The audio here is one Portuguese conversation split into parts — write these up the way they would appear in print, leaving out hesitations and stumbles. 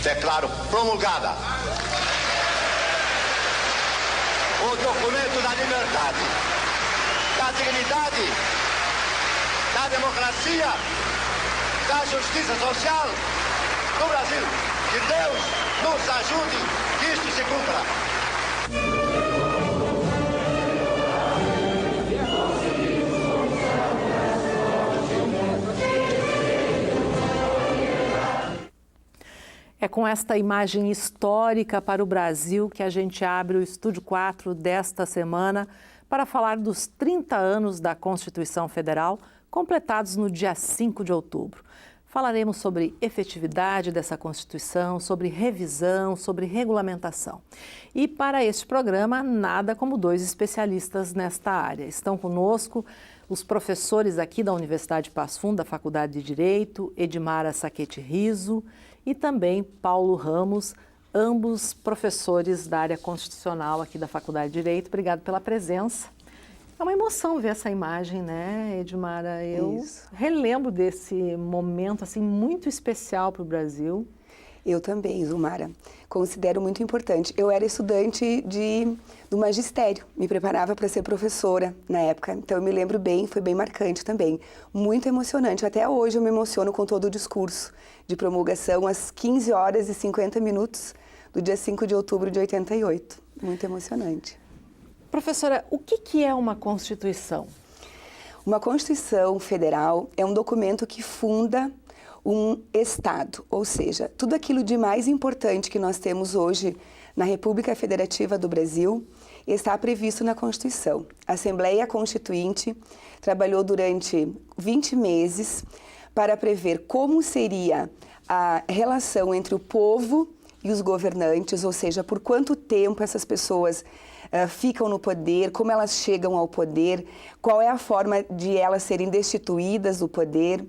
declaro promulgada o documento da liberdade, da dignidade, da democracia, da justiça social do Brasil. Que Deus nos ajude que isto se cumpra. É com esta imagem histórica para o Brasil que a gente abre o Estúdio 4 desta semana para falar dos 30 anos da Constituição Federal, completados no dia 5 de outubro. Falaremos sobre efetividade dessa Constituição, sobre revisão, sobre regulamentação. E para este programa, nada como dois especialistas nesta área. Estão conosco os professores aqui da Universidade de Passo Fundo, da Faculdade de Direito, Edmara Saquete Riso e também Paulo Ramos, ambos professores da área constitucional aqui da Faculdade de Direito. Obrigado pela presença. É uma emoção ver essa imagem, né, Edmara? Eu relembro desse momento assim muito especial para o Brasil. Eu também, Zumara. Considero muito importante. Eu era estudante do magistério, me preparava para ser professora na época, então eu me lembro bem, foi bem marcante também. Muito emocionante. Até hoje eu me emociono com todo o discurso de promulgação às 15 horas e 50 minutos do dia 5 de outubro de 88. Muito emocionante. Professora, o que é uma Constituição? Uma Constituição Federal é um documento que funda um Estado, ou seja, tudo aquilo de mais importante que nós temos hoje na República Federativa do Brasil está previsto na Constituição. A Assembleia Constituinte trabalhou durante 20 meses para prever como seria a relação entre o povo e os governantes, ou seja, por quanto tempo essas pessoas ficam no poder, como elas chegam ao poder, qual é a forma de elas serem destituídas do poder,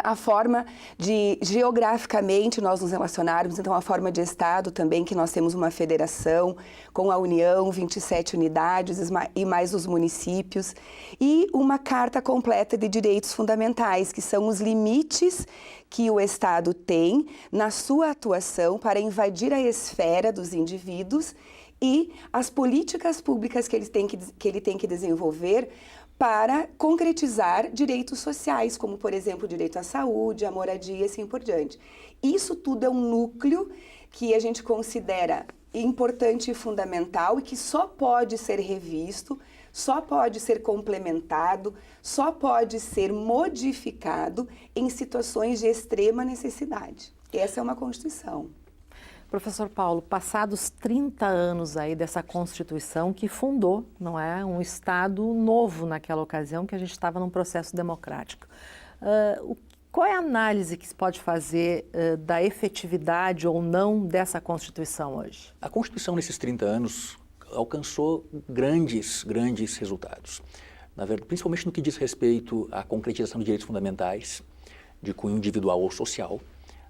a forma de geograficamente nós nos relacionarmos, então a forma de Estado também, que nós temos uma federação com a União, 27 unidades e mais os municípios, e uma carta completa de direitos fundamentais, que são os limites que o Estado tem na sua atuação para invadir a esfera dos indivíduos e as políticas públicas que ele tem que desenvolver para concretizar direitos sociais, como, por exemplo, o direito à saúde, à moradia e assim por diante. Isso tudo é um núcleo que a gente considera importante e fundamental e que só pode ser revisto, só pode ser complementado, só pode ser modificado em situações de extrema necessidade. Essa é uma Constituição. Professor Paulo, passados 30 anos aí dessa Constituição que fundou, não é, um Estado novo naquela ocasião, que a gente estava num processo democrático. Qual é a análise que se pode fazer da efetividade ou não dessa Constituição hoje? A Constituição, nesses 30 anos, alcançou grandes resultados. Na verdade, principalmente no que diz respeito à concretização de direitos fundamentais, de cunho individual ou social,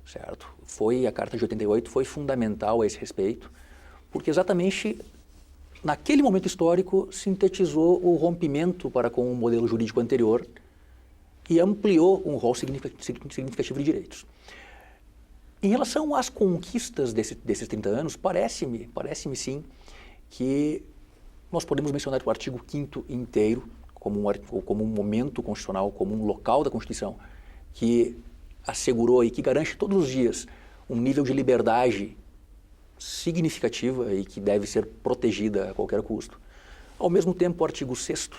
certo? A Carta de 88 foi fundamental a esse respeito, porque exatamente naquele momento histórico sintetizou o rompimento para com o modelo jurídico anterior e ampliou um rol significativo de direitos. Em relação às conquistas desses 30 anos, parece-me sim que nós podemos mencionar o artigo 5º inteiro como um momento constitucional, como um local da Constituição que assegurou e que garante todos os dias um nível de liberdade significativa e que deve ser protegida a qualquer custo. Ao mesmo tempo, o artigo 6º,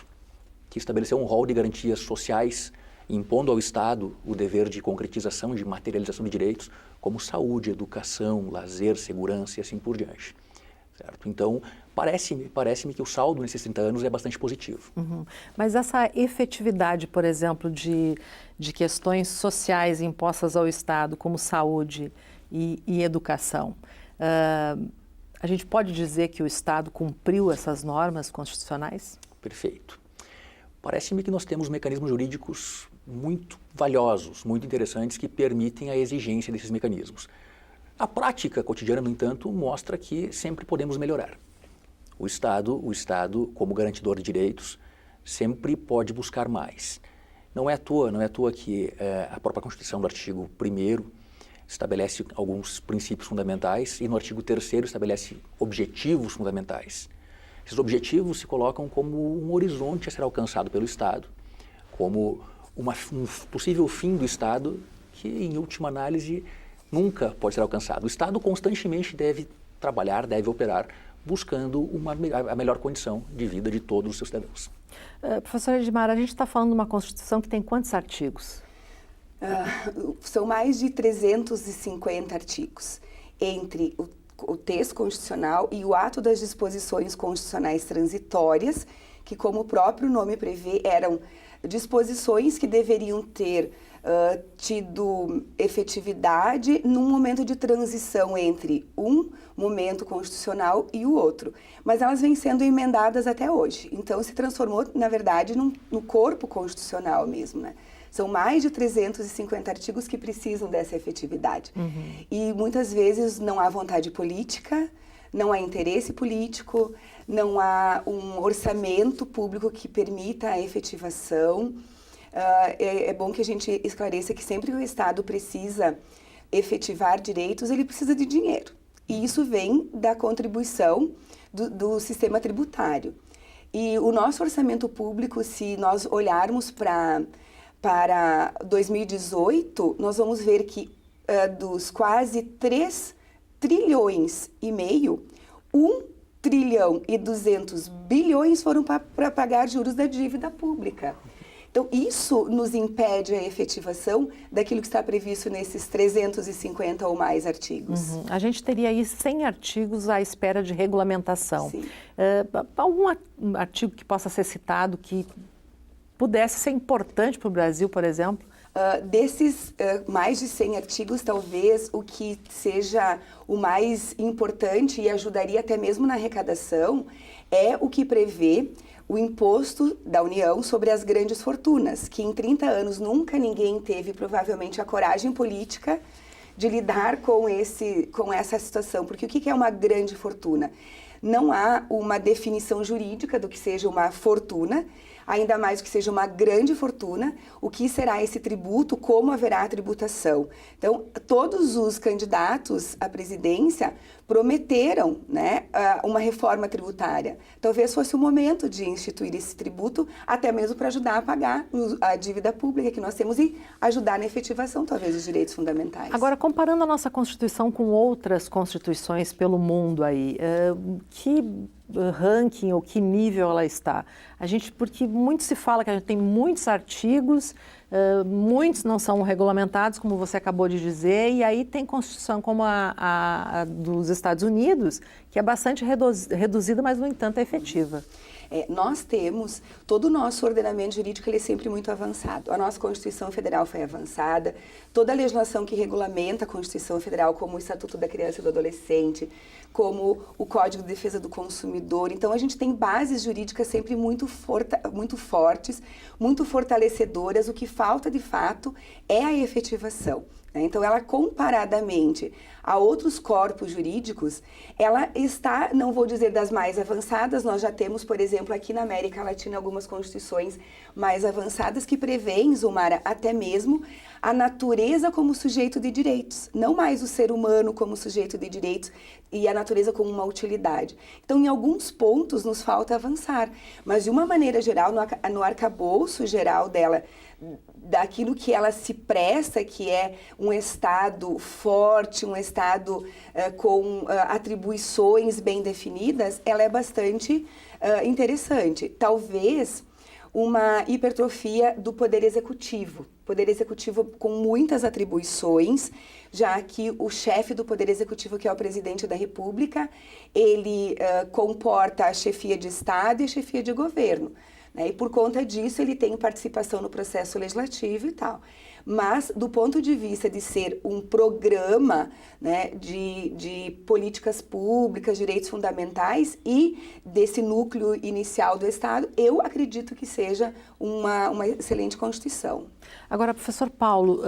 que estabeleceu um rol de garantias sociais, impondo ao Estado o dever de concretização, de materialização de direitos, como saúde, educação, lazer, segurança e assim por diante. Certo? Então, parece-me que o saldo nesses 30 anos é bastante positivo. Uhum. Mas essa efetividade, por exemplo, de questões sociais impostas ao Estado, como saúde e educação, a gente pode dizer que o Estado cumpriu essas normas constitucionais? Perfeito. Parece-me que nós temos mecanismos jurídicos muito valiosos, muito interessantes, que permitem a exigência desses mecanismos. A prática cotidiana, no entanto, mostra que sempre podemos melhorar. O Estado, como garantidor de direitos, sempre pode buscar mais. Não é à toa que a própria Constituição, do artigo 1º, estabelece alguns princípios fundamentais e no artigo 3º estabelece objetivos fundamentais. Esses objetivos se colocam como um horizonte a ser alcançado pelo Estado, como um possível fim do Estado que, em última análise, nunca pode ser alcançado. O Estado constantemente deve trabalhar, deve operar, buscando a melhor condição de vida de todos os seus cidadãos. Professora Edmar, a gente está falando de uma Constituição que tem quantos artigos? São mais de 350 artigos, entre o texto constitucional e o ato das disposições constitucionais transitórias, que, como o próprio nome prevê, eram disposições que deveriam ter tido efetividade num momento de transição entre um momento constitucional e o outro. Mas elas vêm sendo emendadas até hoje. Então, se transformou, na verdade, no corpo constitucional mesmo, né? São mais de 350 artigos que precisam dessa efetividade. E muitas vezes não há vontade política, não há interesse político, não há um orçamento público que permita a efetivação. É bom que a gente esclareça que sempre que o Estado precisa efetivar direitos, ele precisa de dinheiro. E isso vem da contribuição do sistema tributário. E o nosso orçamento público, se nós olharmos para 2018, nós vamos ver que dos quase 3 trilhões e meio, 1 trilhão e 200 bilhões foram para pagar juros da dívida pública. Então, isso nos impede a efetivação daquilo que está previsto nesses 350 ou mais artigos. A gente teria aí 100 artigos à espera de regulamentação. Algum artigo que possa ser citado que pudesse ser importante para o Brasil, por exemplo? Desses mais de 100 artigos, talvez o que seja o mais importante e ajudaria até mesmo na arrecadação é o que prevê o imposto da União sobre as grandes fortunas, que em 30 anos nunca ninguém teve provavelmente a coragem política de lidar com essa situação. Porque o que é uma grande fortuna? Não há uma definição jurídica do que seja uma fortuna, ainda mais que seja uma grande fortuna, o que será esse tributo, como haverá a tributação. Então, todos os candidatos à presidência prometeram, né, uma reforma tributária. Talvez fosse o momento de instituir esse tributo, até mesmo para ajudar a pagar a dívida pública que nós temos e ajudar na efetivação, talvez, dos direitos fundamentais. Agora, comparando a nossa Constituição com outras constituições pelo mundo aí, que ranking ou que nível ela está? Porque muito se fala que a gente tem muitos artigos, muitos não são regulamentados, como você acabou de dizer, e aí tem Constituição como a dos Estados Unidos, que é bastante reduzida, mas, no entanto, é efetiva. Nós temos, todo o nosso ordenamento jurídico ele é sempre muito avançado. A nossa Constituição Federal foi avançada, toda a legislação que regulamenta a Constituição Federal, como o Estatuto da Criança e do Adolescente, como o Código de Defesa do Consumidor. Então, a gente tem bases jurídicas sempre muito fortes, muito fortalecedoras. O que falta, de fato, é a efetivação. Então, ela, comparadamente a outros corpos jurídicos, ela está, não vou dizer das mais avançadas, nós já temos, por exemplo, aqui na América Latina, algumas constituições mais avançadas que prevêem, Zumara, até mesmo a natureza como sujeito de direitos, não mais o ser humano como sujeito de direitos e a natureza como uma utilidade. Então, em alguns pontos nos falta avançar, mas de uma maneira geral, no arcabouço geral dela, daquilo que ela se presta, que é um Estado forte, um Estado com atribuições bem definidas, ela é bastante interessante. Talvez uma hipertrofia do Poder Executivo com muitas atribuições, já que o chefe do Poder Executivo, que é o Presidente da República, ele comporta a chefia de Estado e a chefia de governo. E por conta disso ele tem participação no processo legislativo e tal. Mas do ponto de vista de ser um programa, né, de políticas públicas, direitos fundamentais e desse núcleo inicial do Estado, eu acredito que seja uma excelente Constituição. Agora, professor Paulo,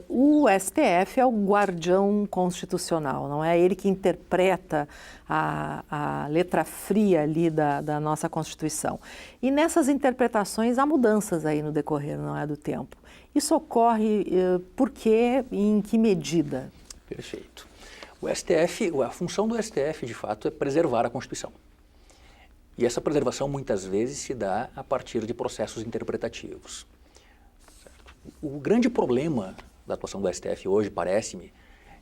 o STF é o guardião constitucional, não é? Ele que interpreta a letra fria ali da nossa Constituição. E nessas interpretações há mudanças aí no decorrer, não é, do tempo. Isso ocorre por quê e em que medida? Perfeito. O STF, a função do STF, de fato, é preservar a Constituição. E essa preservação, muitas vezes, se dá a partir de processos interpretativos. Certo? O grande problema da atuação do STF hoje, parece-me,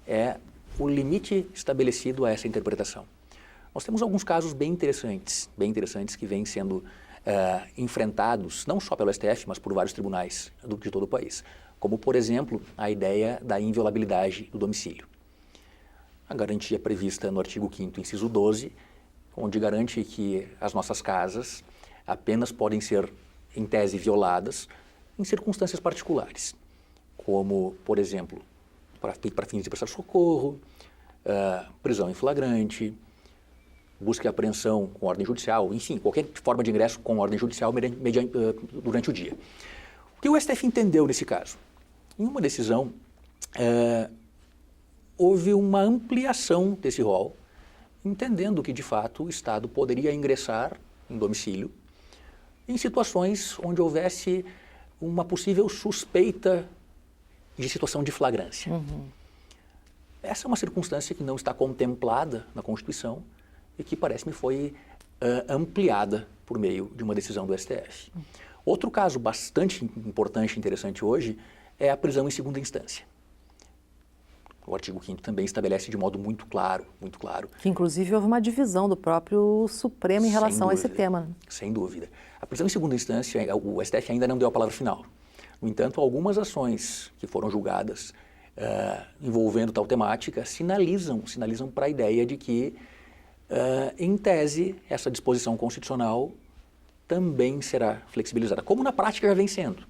é o limite estabelecido a essa interpretação. Nós temos alguns casos bem interessantes que vêm sendo enfrentados, não só pelo STF, mas por vários tribunais de todo o país. Como, por exemplo, a ideia da inviolabilidade do domicílio. A garantia prevista no artigo 5º, inciso 12, onde garante que as nossas casas apenas podem ser, em tese, violadas em circunstâncias particulares, como, por exemplo, para fins de prestar socorro, prisão em flagrante, busca e apreensão com ordem judicial, enfim, qualquer forma de ingresso com ordem judicial durante o dia. O que o STF entendeu nesse caso? Em uma decisão, houve uma ampliação desse rol, entendendo que, de fato, o Estado poderia ingressar em domicílio em situações onde houvesse uma possível suspeita de situação de flagrância. Essa é uma circunstância que não está contemplada na Constituição e que, parece-me, foi ampliada por meio de uma decisão do STF. Outro caso bastante importante e interessante hoje é a prisão em segunda instância. O artigo 5º também estabelece de modo muito claro. Que, inclusive, houve uma divisão do próprio Supremo em relação a esse tema. Sem dúvida. A prisão em segunda instância, o STF ainda não deu a palavra final. No entanto, algumas ações que foram julgadas envolvendo tal temática sinalizam para a ideia de que, em tese, essa disposição constitucional também será flexibilizada, como na prática já vem sendo.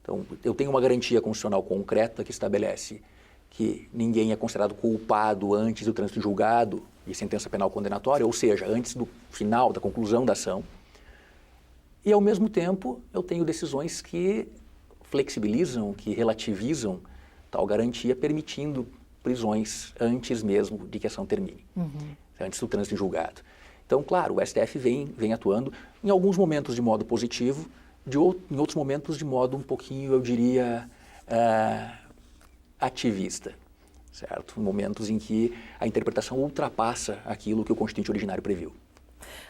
Então, eu tenho uma garantia constitucional concreta que estabelece que ninguém é considerado culpado antes do trânsito julgado e sentença penal condenatória, ou seja, antes do final, da conclusão da ação. E, ao mesmo tempo, eu tenho decisões que flexibilizam, que relativizam tal garantia, permitindo prisões antes mesmo de que a ação termine, antes do trânsito julgado. Então, claro, o STF vem atuando, em alguns momentos de modo positivo, em outros momentos de modo um pouquinho, eu diria, ativista, certo? Momentos em que a interpretação ultrapassa aquilo que o Constituinte originário previu.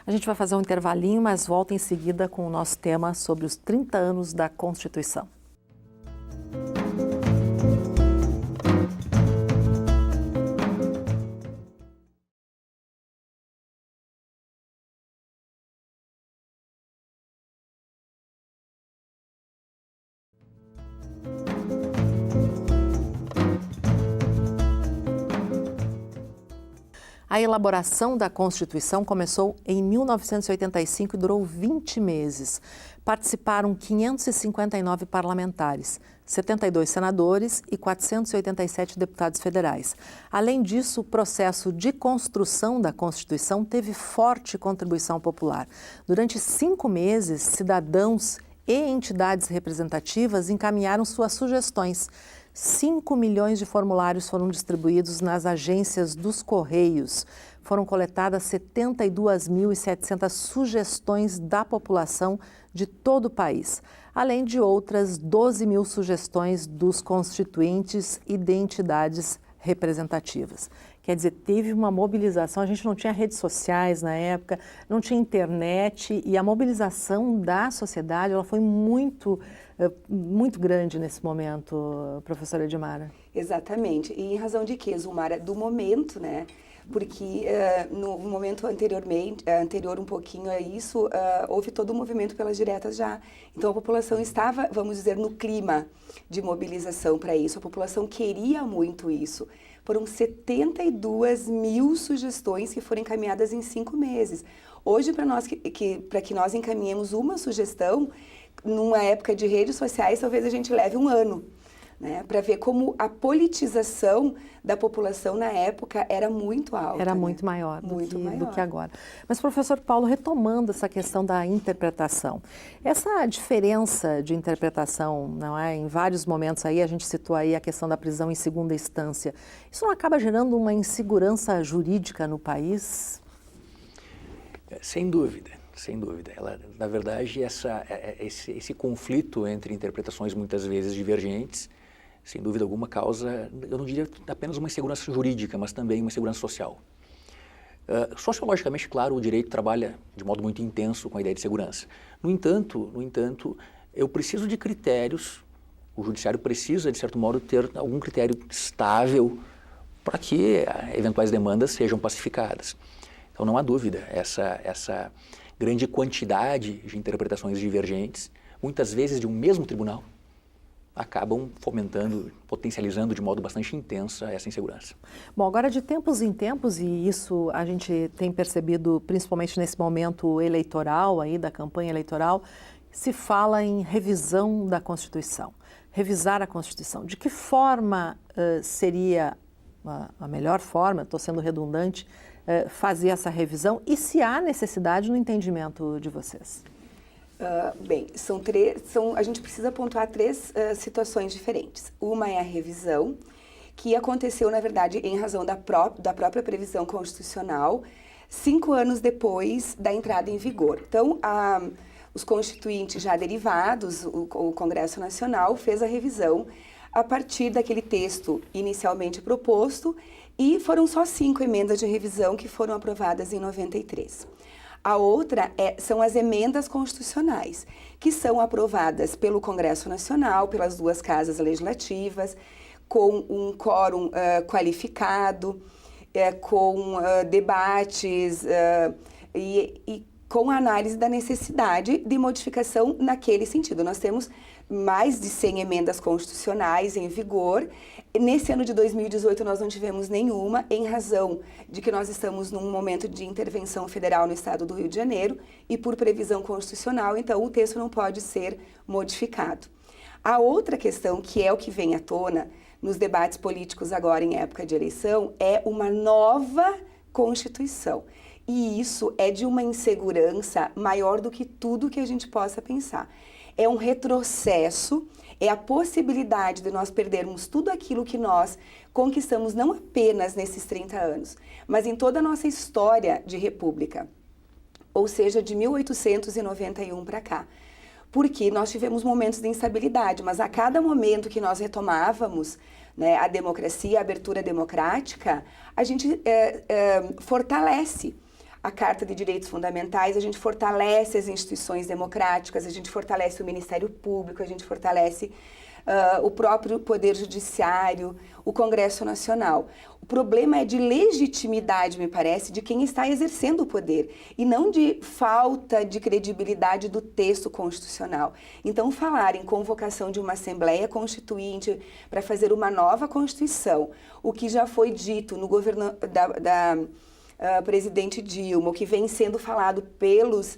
A gente vai fazer um intervalinho, mas volta em seguida com o nosso tema sobre os 30 anos da Constituição. A elaboração da Constituição começou em 1985 e durou 20 meses. Participaram 559 parlamentares, 72 senadores e 487 deputados federais. Além disso, o processo de construção da Constituição teve forte contribuição popular. Durante 5 meses, cidadãos e entidades representativas encaminharam suas sugestões. 5 milhões de formulários foram distribuídos nas agências dos Correios. Foram coletadas 72.700 sugestões da população de todo o país, além de outras 12 mil sugestões dos constituintes e de entidades representativas. Quer dizer, teve uma mobilização, a gente não tinha redes sociais na época, não tinha internet, e a mobilização da sociedade ela foi muito grande nesse momento, professora Edmara. Exatamente. E em razão de quê, Zumara? Do momento, né? Porque no momento anterior um pouquinho a isso, houve todo um movimento pelas diretas já. Então a população estava, vamos dizer, no clima de mobilização para isso. A população queria muito isso. Foram 72 mil sugestões que foram encaminhadas em 5 meses. Hoje, para que nós encaminhemos uma sugestão, numa época de redes sociais, talvez a gente leve um ano, né? Para ver como a politização da população na época era muito alta. Era muito maior do que agora. Mas, professor Paulo, retomando essa questão da interpretação, essa diferença de interpretação, não é? Em vários momentos aí, a gente citou aí a questão da prisão em segunda instância, isso não acaba gerando uma insegurança jurídica no país? Sem dúvida. Sem dúvida. Ela, na verdade, esse conflito entre interpretações muitas vezes divergentes, sem dúvida alguma, causa, eu não diria apenas uma insegurança jurídica, mas também uma insegurança social. Sociologicamente, claro, o direito trabalha de modo muito intenso com a ideia de segurança. No entanto, eu preciso de critérios, o judiciário precisa, de certo modo, ter algum critério estável para que eventuais demandas sejam pacificadas. Então, não há dúvida, essa grande quantidade de interpretações divergentes, muitas vezes de um mesmo tribunal, acabam fomentando, potencializando de modo bastante intenso essa insegurança. Bom, agora de tempos em tempos, e isso a gente tem percebido principalmente nesse momento eleitoral, aí da campanha eleitoral, se fala em revisão da Constituição, revisar a Constituição. De que forma seria a melhor forma, estou sendo redundante, fazer essa revisão e se há necessidade no entendimento de vocês? Bem, a gente precisa pontuar três situações diferentes. Uma é a revisão, que aconteceu, na verdade, em razão da própria previsão constitucional, 5 anos depois da entrada em vigor. Então, os constituintes já derivados, o Congresso Nacional fez a revisão a partir daquele texto inicialmente proposto e foram só 5 emendas de revisão que foram aprovadas em 93. A outra são as emendas constitucionais, que são aprovadas pelo Congresso Nacional, pelas 2 casas legislativas, com um quórum qualificado, com debates e com a análise da necessidade de modificação naquele sentido. Nós temos mais de 100 emendas constitucionais em vigor. Nesse ano de 2018 nós não tivemos nenhuma, em razão de que nós estamos num momento de intervenção federal no estado do Rio de Janeiro e por previsão constitucional, então o texto não pode ser modificado. A outra questão, que é o que vem à tona nos debates políticos agora em época de eleição, é uma nova Constituição. E isso é de uma insegurança maior do que tudo que a gente possa pensar. É um retrocesso, é a possibilidade de nós perdermos tudo aquilo que nós conquistamos não apenas nesses 30 anos, mas em toda a nossa história de república, ou seja, de 1891 para cá. Porque nós tivemos momentos de instabilidade, mas a cada momento que nós retomávamos, né, a democracia, a abertura democrática, a gente fortalece a Carta de Direitos Fundamentais, a gente fortalece as instituições democráticas, a gente fortalece o Ministério Público, a gente fortalece o próprio Poder Judiciário, o Congresso Nacional. O problema é de legitimidade, me parece, de quem está exercendo o poder, e não de falta de credibilidade do texto constitucional. Então, falar em convocação de uma Assembleia Constituinte para fazer uma nova Constituição, o que já foi dito no governo da presidente Dilma, o que vem sendo falado pelos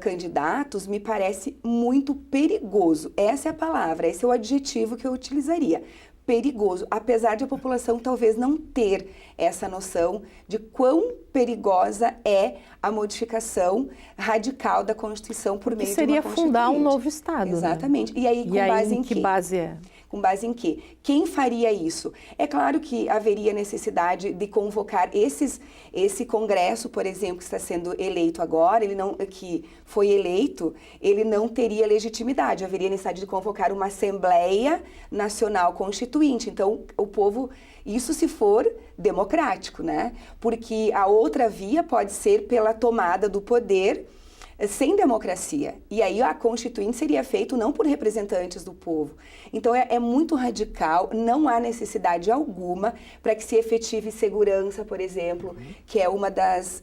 candidatos, me parece muito perigoso. Essa é a palavra, esse é o adjetivo que eu utilizaria. Perigoso, apesar de a população talvez não ter essa noção de quão perigosa é a modificação radical da Constituição por meio de uma Constituinte. Seria fundar um novo Estado. Exatamente. Né? E aí, com base em quê? Que base é? Com base em quê? Quem faria isso? É claro que haveria necessidade de convocar esse Congresso, por exemplo, que está sendo eleito agora, que foi eleito, ele não teria legitimidade. Haveria necessidade de convocar uma Assembleia Nacional Constituinte. Então, o povo, isso se for democrático, né? Porque a outra via pode ser pela tomada do poder sem democracia. E aí a Constituinte seria feito não por representantes do povo. Então é muito radical, não há necessidade alguma para que se efetive segurança, por exemplo, que é uma das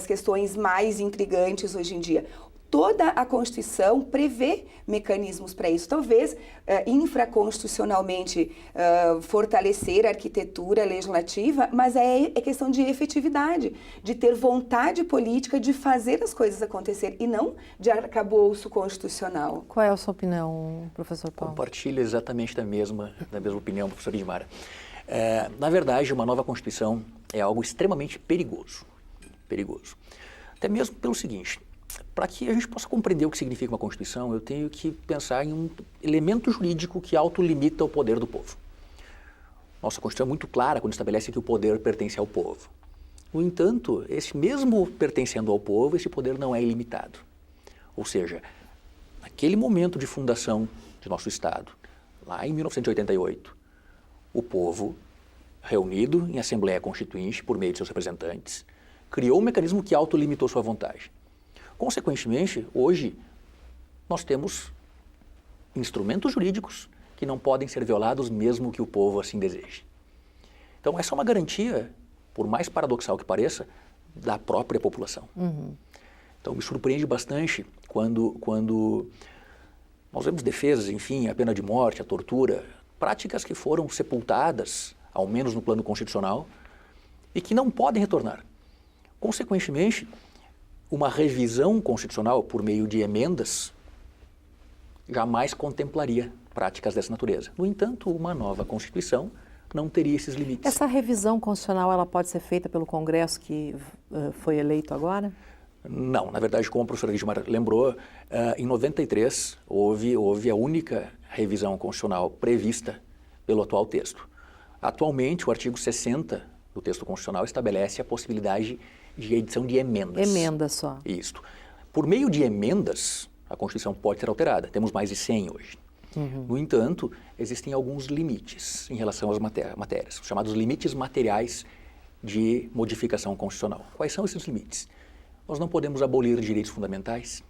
questões mais intrigantes hoje em dia. Toda a Constituição prevê mecanismos para isso. Talvez infraconstitucionalmente fortalecer a arquitetura legislativa, mas é questão de efetividade, de ter vontade política de fazer as coisas acontecer e não de arcabouço constitucional. Qual é a sua opinião, professor Paulo? Compartilho exatamente da mesma opinião, professor Edmara. Na verdade, uma nova Constituição é algo extremamente perigoso. Perigoso. Até mesmo pelo seguinte: para que a gente possa compreender o que significa uma Constituição, eu tenho que pensar em um elemento jurídico que autolimita o poder do povo. Nossa Constituição é muito clara quando estabelece que o poder pertence ao povo. No entanto, mesmo pertencendo ao povo, esse poder não é ilimitado. Ou seja, naquele momento de fundação de nosso Estado, lá em 1988, o povo, reunido em Assembleia Constituinte por meio de seus representantes, criou um mecanismo que autolimitou sua vontade. Consequentemente, hoje, nós temos instrumentos jurídicos que não podem ser violados mesmo que o povo assim deseje. Então, essa é uma garantia, por mais paradoxal que pareça, da própria população. Então, me surpreende bastante quando nós vemos defesas, enfim, a pena de morte, a tortura, práticas que foram sepultadas, ao menos no plano constitucional, e que não podem retornar. Consequentemente, uma revisão constitucional por meio de emendas jamais contemplaria práticas dessa natureza. No entanto, uma nova Constituição não teria esses limites. Essa revisão constitucional ela pode ser feita pelo Congresso que foi eleito agora? Não, na verdade, como a professora Guidmar lembrou, em 93 houve a única revisão constitucional prevista pelo atual texto. Atualmente, o artigo 60 do texto constitucional estabelece a possibilidade de edição de emendas. Emendas só. Isso. Por meio de emendas, a Constituição pode ser alterada. Temos mais de 100 hoje. No entanto, existem alguns limites em relação às matérias, os chamados limites materiais de modificação constitucional. Quais são esses limites? Nós não podemos abolir direitos fundamentais,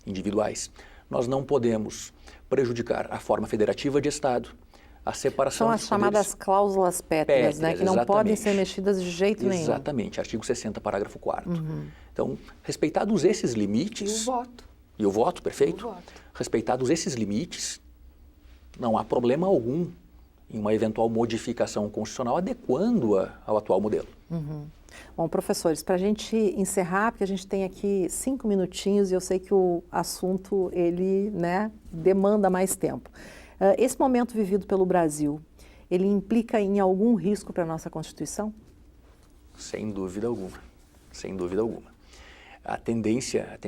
individuais. Nós não podemos prejudicar a forma federativa de Estado, a separação São as chamadas cláusulas pétreas, né? Que não podem ser mexidas de jeito nenhum. Exatamente, artigo 60, parágrafo 4º. Então, respeitados esses limites... E o voto. E o voto, perfeito. E o voto. Respeitados esses limites, não há problema algum em uma eventual modificação constitucional adequando-a ao atual modelo. Bom, professores, para a gente encerrar, porque a gente tem aqui 5 minutinhos e eu sei que o assunto, ele, né, demanda mais tempo. Esse momento vivido pelo Brasil, ele implica em algum risco para a nossa Constituição? Sem dúvida alguma, sem dúvida alguma. A tendência,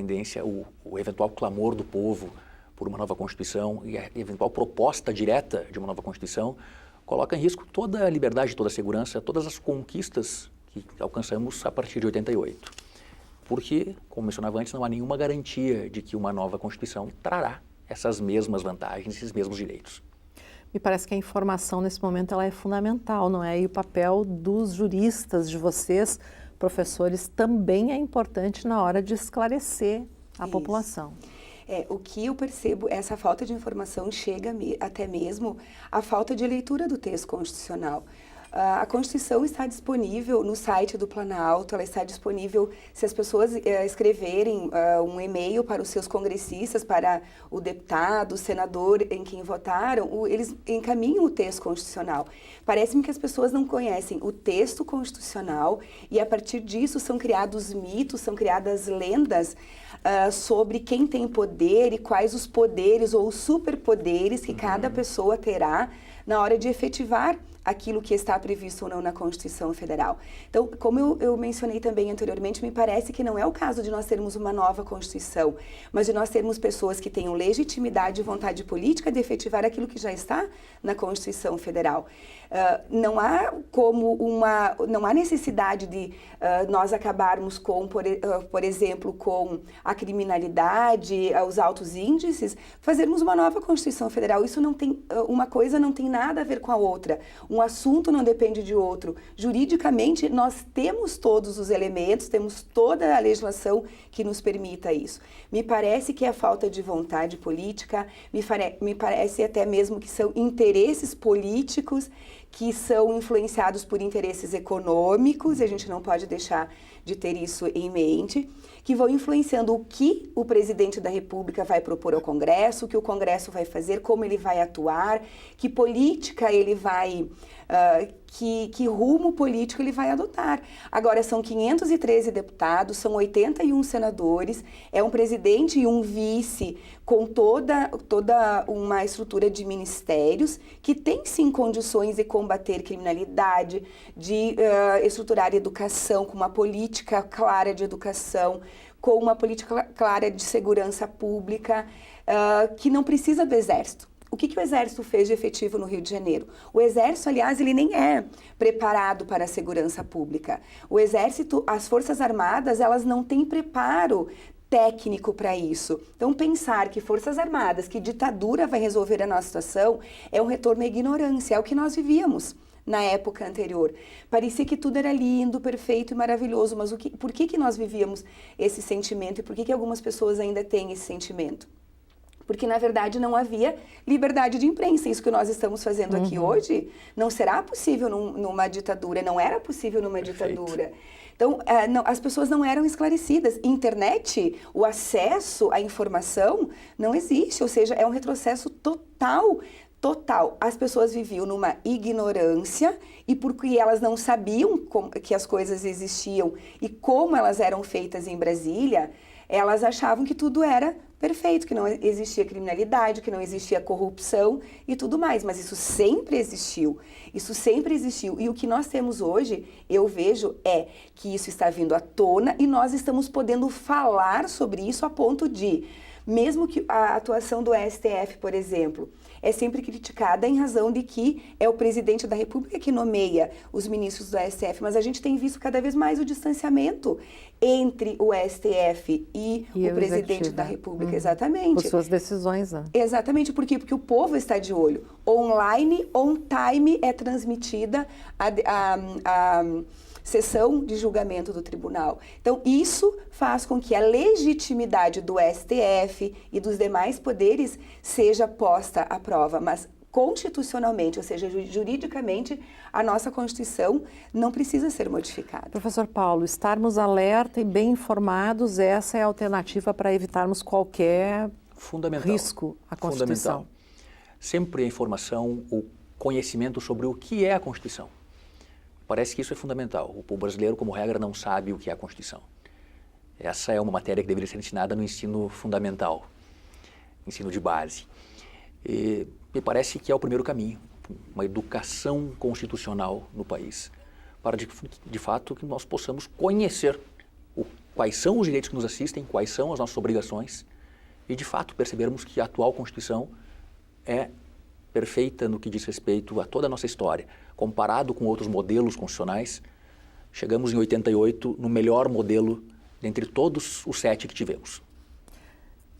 o eventual clamor do povo por uma nova Constituição e a eventual proposta direta de uma nova Constituição coloca em risco toda a liberdade, toda a segurança, todas as conquistas que alcançamos a partir de 88. Porque, como mencionava antes, não há nenhuma garantia de que uma nova Constituição trará essas mesmas vantagens, esses mesmos direitos. Me parece que a informação nesse momento ela é fundamental, não é? E o papel dos juristas, de vocês, professores, também é importante na hora de esclarecer a população. O que eu percebo, essa falta de informação chega até mesmo à falta de leitura do texto constitucional. A Constituição está disponível no site do Planalto, ela está disponível se as pessoas escreverem um e-mail para os seus congressistas, para o deputado, o senador em quem votaram, eles encaminham o texto constitucional. Parece-me que as pessoas não conhecem o texto constitucional e a partir disso são criados mitos, são criadas lendas sobre quem tem poder e quais os poderes ou os superpoderes que cada pessoa terá na hora de efetivar aquilo que está previsto ou não na Constituição Federal. Então, como eu mencionei também anteriormente, me parece que não é o caso de nós termos uma nova Constituição, mas de nós termos pessoas que tenham legitimidade e vontade política de efetivar aquilo que já está na Constituição Federal. Não há necessidade de nós acabarmos com, por exemplo, com a criminalidade, os altos índices, fazermos uma nova Constituição Federal. Isso não tem, uma coisa não tem nada a ver com a outra. Um assunto não depende de outro. Juridicamente, nós temos todos os elementos, temos toda a legislação que nos permita isso. Me parece que é falta de vontade política, me parece até mesmo que são interesses políticos que são influenciados por interesses econômicos, e a gente não pode deixar de ter isso em mente, que vão influenciando o que o presidente da República vai propor ao Congresso, o que o Congresso vai fazer, como ele vai atuar, que política ele vai, que rumo político ele vai adotar. Agora, são 513 deputados, são 81 senadores, é um presidente e um vice com toda uma estrutura de ministérios que tem sim condições de combater criminalidade, de estruturar a educação com uma política clara de educação, com uma política clara de segurança pública, que não precisa do Exército. O que o Exército fez de efetivo no Rio de Janeiro? O Exército, aliás, ele nem é preparado para a segurança pública. O Exército, as Forças Armadas, elas não têm preparo técnico para isso. Então, pensar que Forças Armadas, que ditadura vai resolver a nossa situação, é um retorno à ignorância, é o que nós vivíamos na época anterior. Parecia que tudo era lindo, perfeito e maravilhoso, mas por que nós vivíamos esse sentimento e por que algumas pessoas ainda têm esse sentimento? Porque, na verdade, não havia liberdade de imprensa. Isso que nós estamos fazendo aqui hoje não será possível numa ditadura, não era possível numa ditadura. Então, as pessoas não eram esclarecidas. Internet, o acesso à informação não existe, ou seja, é um retrocesso total. As pessoas viviam numa ignorância e porque elas não sabiam que as coisas existiam e como elas eram feitas em Brasília, elas achavam que tudo era perfeito, que não existia criminalidade, que não existia corrupção e tudo mais. Mas isso sempre existiu. E o que nós temos hoje, eu vejo, é que isso está vindo à tona e nós estamos podendo falar sobre isso a ponto de, mesmo que a atuação do STF, por exemplo, é sempre criticada em razão de que é o presidente da República que nomeia os ministros do STF, mas a gente tem visto cada vez mais o distanciamento entre o STF e o presidente da República, exatamente. Por suas decisões, né? Exatamente, por quê? Porque o povo está de olho. Online, on time, é transmitida a sessão de julgamento do tribunal. Então, isso faz com que a legitimidade do STF e dos demais poderes seja posta à prova, mas constitucionalmente, ou seja, juridicamente, a nossa Constituição não precisa ser modificada. Professor Paulo, estarmos alerta e bem informados, essa é a alternativa para evitarmos qualquer risco à Constituição. Fundamental. Sempre a informação, o conhecimento sobre o que é a Constituição. Parece que isso é fundamental. O povo brasileiro, como regra, não sabe o que é a Constituição. Essa é uma matéria que deveria ser ensinada no ensino fundamental, ensino de base. E me parece que é o primeiro caminho, uma educação constitucional no país, para de fato que nós possamos conhecer quais são os direitos que nos assistem, quais são as nossas obrigações e de fato percebermos que a atual Constituição é perfeita no que diz respeito a toda a nossa história. Comparado com outros modelos constitucionais, chegamos em 88 no melhor modelo dentre todos os 7 que tivemos.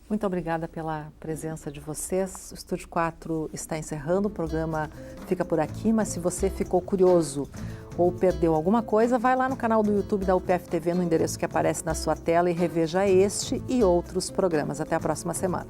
Muito obrigada pela presença de vocês. O Estúdio 4 está encerrando, o programa fica por aqui, mas se você ficou curioso ou perdeu alguma coisa, vai lá no canal do YouTube da UPF TV, no endereço que aparece na sua tela e reveja este e outros programas. Até a próxima semana.